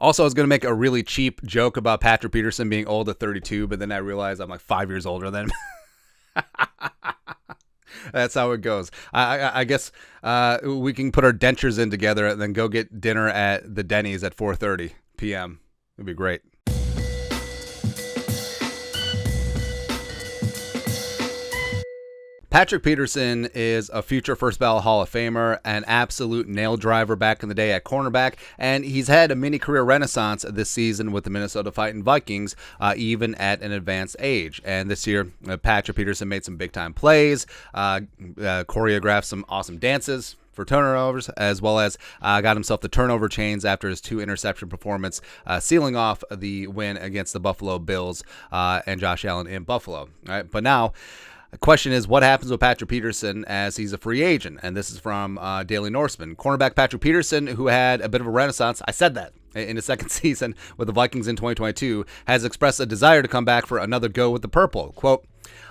Also, I was going to make a really cheap joke about Patrick Peterson being old at 32, but then I realized I'm like 5 years older than him. That's how it goes. I guess we can put our dentures in together and then go get dinner at the Denny's at 4:30 p.m. It'd be great. Patrick Peterson is a future first ballot Hall of Famer, an absolute nail driver back in the day at cornerback, and he's had a mini career renaissance this season with the Minnesota Fighting Vikings, even at an advanced age. And this year, Patrick Peterson made some big time plays, choreographed some awesome dances for turnovers, as well as got himself the turnover chains after his 2 interception performance, sealing off the win against the Buffalo Bills and Josh Allen in Buffalo. All right, but now, the question is, what happens with Patrick Peterson as he's a free agent? And this is from Daily Norseman. Cornerback Patrick Peterson, who had a bit of a renaissance, I said that, in his second season with the Vikings in 2022, has expressed a desire to come back for another go with the purple. Quote,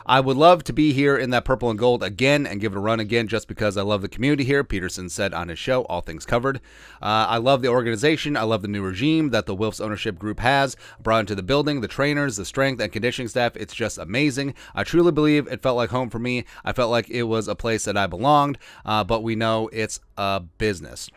"I would love to be here in that purple and gold again and give it a run again just because I love the community here," Peterson said on his show, All Things Covered. "I love the organization. I love the new regime that the Wilfs ownership group has brought into the building, the trainers, the strength and conditioning staff. It's just amazing. I truly believe it felt like home for me. I felt like it was a place that I belonged, but we know it's a business."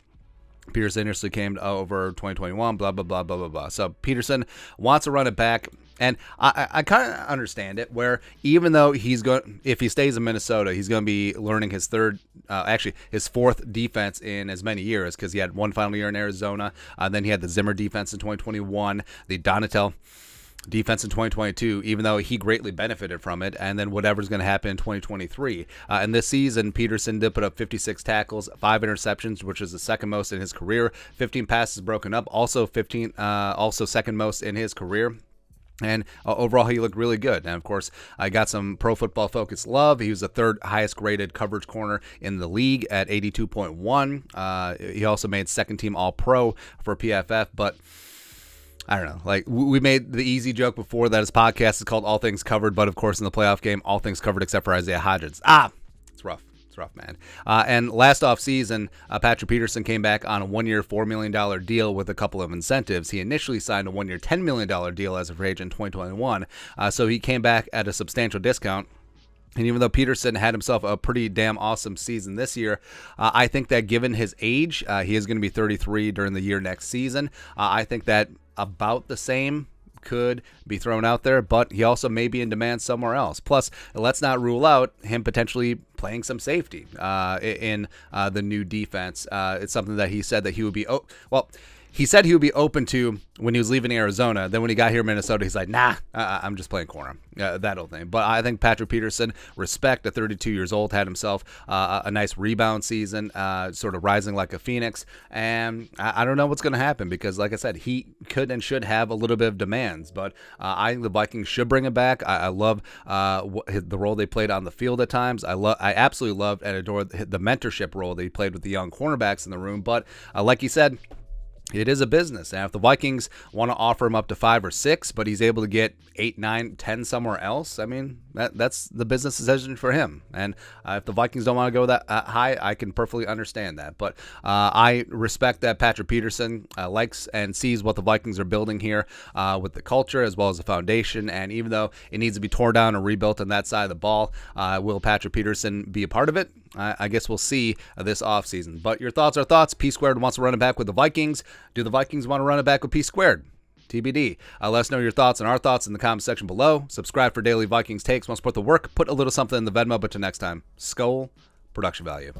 Peterson initially came over 2021, blah, blah, blah, blah, blah, blah. So Peterson wants to run it back. And I kind of understand it, where even though if he stays in Minnesota, he's going to be learning his his 4th defense in as many years, because he had one final year in Arizona. Then he had the Zimmer defense in 2021, the Donatel defense in 2022, even though he greatly benefited from it, and then whatever's going to happen in 2023. And this season, Peterson did put up 56 tackles, 5 interceptions, which is the second most in his career, 15 passes broken up, also second most in his career. And overall, he looked really good. And, of course, I got some Pro Football Focus love. He was the 3rd highest graded coverage corner in the league at 82.1. He also made second-team All-Pro for PFF. But I don't know. Like, we made the easy joke before that his podcast is called All Things Covered. But, of course, in the playoff game, all things covered except for Isaiah Hodgins. It's rough. It's rough, man. And last offseason, Patrick Peterson came back on a 1-year, $4 million deal with a couple of incentives. He initially signed a 1-year, $10 million deal as a free agent in 2021. So he came back at a substantial discount. And even though Peterson had himself a pretty damn awesome season this year, I think that given his age, he is going to be 33 during the year next season. I think that about the same could be thrown out there, but he also may be in demand somewhere else. Plus, let's not rule out him potentially playing some safety in the new defense. It's something that he said that he would be he said he would be open to when he was leaving Arizona. Then when he got here in Minnesota, he's like, nah, I'm just playing corner, that old thing. But I think Patrick Peterson, respect at 32 years old, had himself a nice rebound season, sort of rising like a phoenix. And I don't know what's going to happen because, like I said, he could and should have a little bit of demands. But I think the Vikings should bring him back. I love the role they played on the field at times. I absolutely loved and adored the mentorship role that he played with the young cornerbacks in the room. But like he said, it is a business, and if the Vikings want to offer him up to 5 or 6, but he's able to get 8, 9, 10 somewhere else, I mean, that's the business decision for him. And if the Vikings don't want to go that high, I can perfectly understand that. But I respect that Patrick Peterson likes and sees what the Vikings are building here with the culture as well as the foundation. And even though it needs to be torn down and rebuilt on that side of the ball, will Patrick Peterson be a part of it? I guess we'll see this offseason. But your thoughts are thoughts. P Squared wants to run it back with the Vikings. Do the Vikings want to run it back with P Squared? TBD. Let us know your thoughts and our thoughts in the comment section below. Subscribe for daily Vikings takes. Want to support the work? Put a little something in the Venmo. But till next time, Skull Production Value.